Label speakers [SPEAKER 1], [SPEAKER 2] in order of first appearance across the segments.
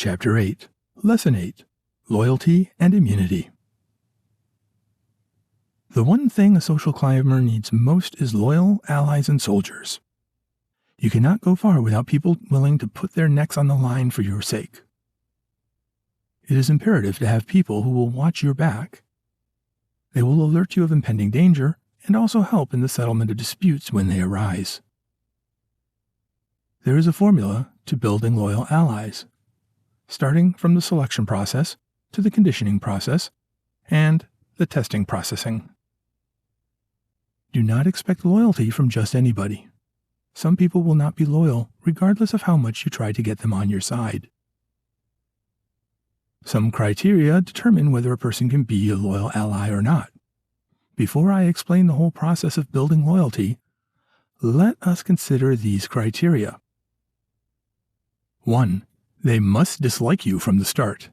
[SPEAKER 1] Chapter 8, Lesson 8, Loyalty and Immunity. The one thing a social climber needs most is loyal allies and soldiers. You cannot go far without people willing to put their necks on the line for your sake. It is imperative to have people who will watch your back. They will alert you of impending danger and also help in the settlement of disputes when they arise. There is a formula to building loyal allies, starting from the selection process to the conditioning process and the testing processing. Do not expect loyalty from just anybody. Some people will not be loyal regardless of how much you try to get them on your side. Some criteria determine whether a person can be a loyal ally or not. Before I explain the whole process of building loyalty, let us consider these criteria. 1. They must dislike you from the start.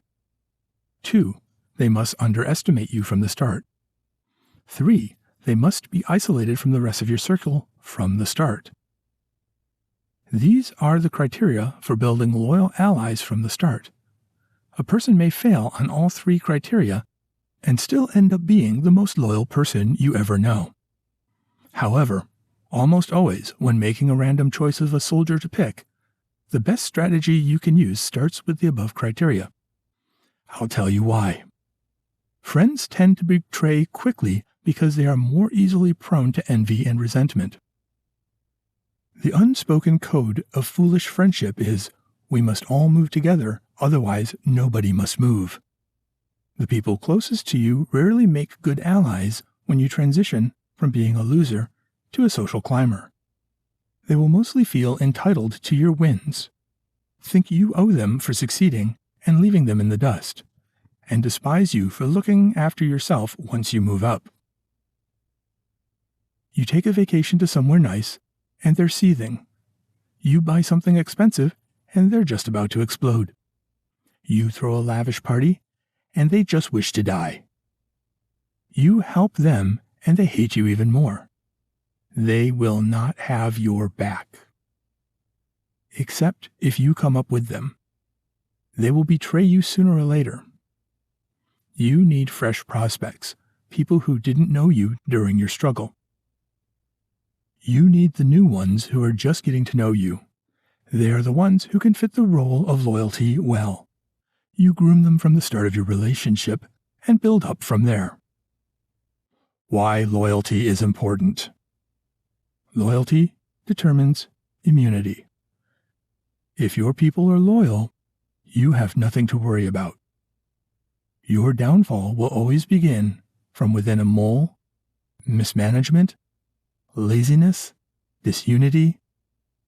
[SPEAKER 1] 2. They must underestimate you from the start. 3. They must be isolated from the rest of your circle from the start. These are the criteria for building loyal allies from the start. A person may fail on all 3 criteria and still end up being the most loyal person you ever know. However, almost always when making a random choice of a soldier to pick, the best strategy you can use starts with the above criteria. I'll tell you why. Friends tend to betray quickly because they are more easily prone to envy and resentment. The unspoken code of foolish friendship is, we must all move together, otherwise nobody must move. The people closest to you rarely make good allies when you transition from being a loser to a social climber. They will mostly feel entitled to your wins, think you owe them for succeeding and leaving them in the dust, and despise you for looking after yourself once you move up. You take a vacation to somewhere nice, and they're seething. You buy something expensive, and they're just about to explode. You throw a lavish party, and they just wish to die. You help them, and they hate you even more. They will not have your back. Except if you come up with them. They will betray you sooner or later. You need fresh prospects, people who didn't know you during your struggle. You need the new ones who are just getting to know you. They are the ones who can fit the role of loyalty well. You groom them from the start of your relationship and build up from there. Why loyalty is important. Loyalty determines immunity. If your people are loyal, you have nothing to worry about. Your downfall will always begin from within a mole, mismanagement, laziness, disunity,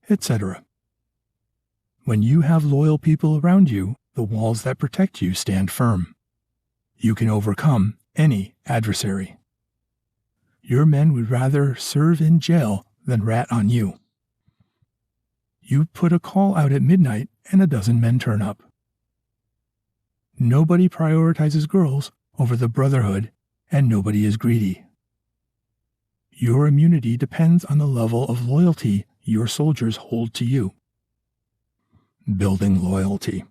[SPEAKER 1] etc. When you have loyal people around you, the walls that protect you stand firm. You can overcome any adversary. Your men would rather serve in jail than rat on you. You put a call out at midnight and a dozen men turn up. Nobody prioritizes girls over the brotherhood, and nobody is greedy. Your immunity depends on the level of loyalty your soldiers hold to you. Building loyalty.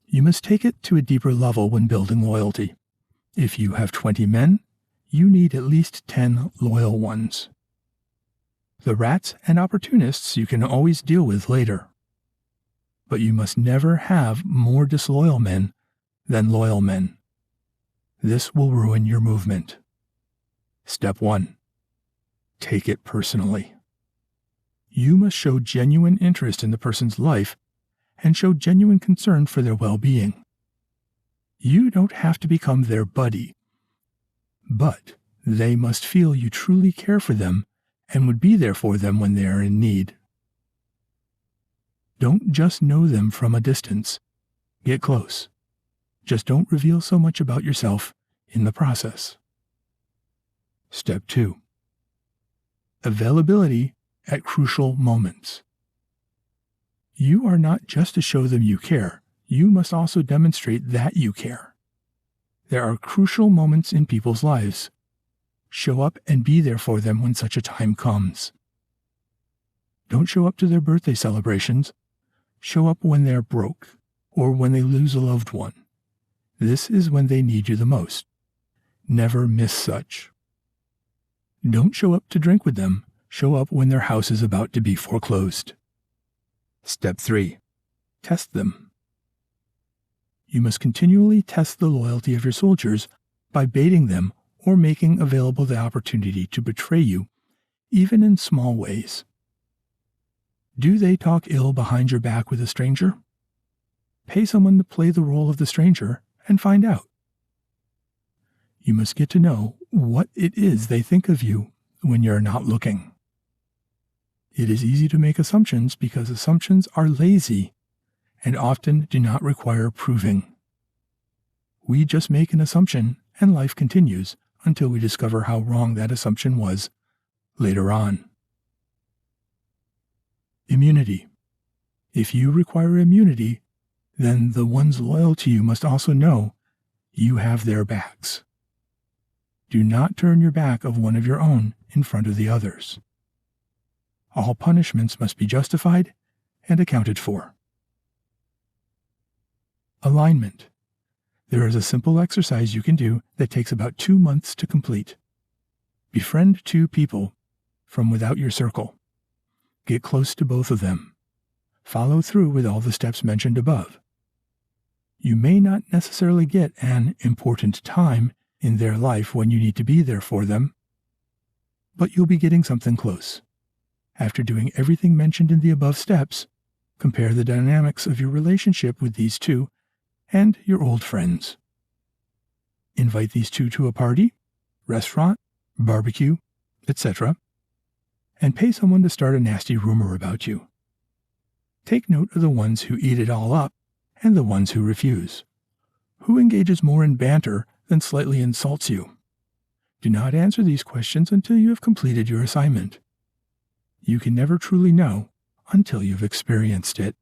[SPEAKER 1] You must take it to a deeper level when building loyalty. If you have 20 men, you need at least 10 loyal ones. The rats and opportunists you can always deal with later. But you must never have more disloyal men than loyal men. This will ruin your movement. Step 1. Take it personally. You must show genuine interest in the person's life and show genuine concern for their well-being. You don't have to become their buddy, but they must feel you truly care for them and would be there for them when they are in need. Don't just know them from a distance. Get close. Just don't reveal so much about yourself in the process. Step 2. Availability at crucial moments. You are not just to show them you care, you must also demonstrate that you care. There are crucial moments in people's lives. Show up and be there for them when such a time comes. Don't show up to their birthday celebrations. show up when they're broke or when they lose a loved one. This is when they need you the most. Never miss such. Don't show up to drink with them. Show up when their house is about to be foreclosed. Step 3. Test them. You must continually test the loyalty of your soldiers by baiting them or making available the opportunity to betray you, even in small ways. Do they talk ill behind your back with a stranger? Pay someone to play the role of the stranger and find out. You must get to know what it is they think of you when you're not looking. It is easy to make assumptions because assumptions are lazy and often do not require proving. We just make an assumption and life continues until we discover how wrong that assumption was later on. Immunity. If you require immunity, then the ones loyal to you must also know you have their backs. Do not turn your back of one of your own in front of the others. All punishments must be justified and accounted for. Alignment. There is a simple exercise you can do that takes about 2 months to complete. Befriend 2 people from without your circle. Get close to both of them. Follow through with all the steps mentioned above. You may not necessarily get an important time in their life when you need to be there for them, but you'll be getting something close. After doing everything mentioned in the above steps, compare the dynamics of your relationship with these 2 and your old friends. Invite these 2 to a party, restaurant, barbecue, etc., and pay someone to start a nasty rumor about you. Take note of the ones who eat it all up and the ones who refuse. Who engages more in banter than slightly insults you? Do not answer these questions until you have completed your assignment. You can never truly know until you've experienced it.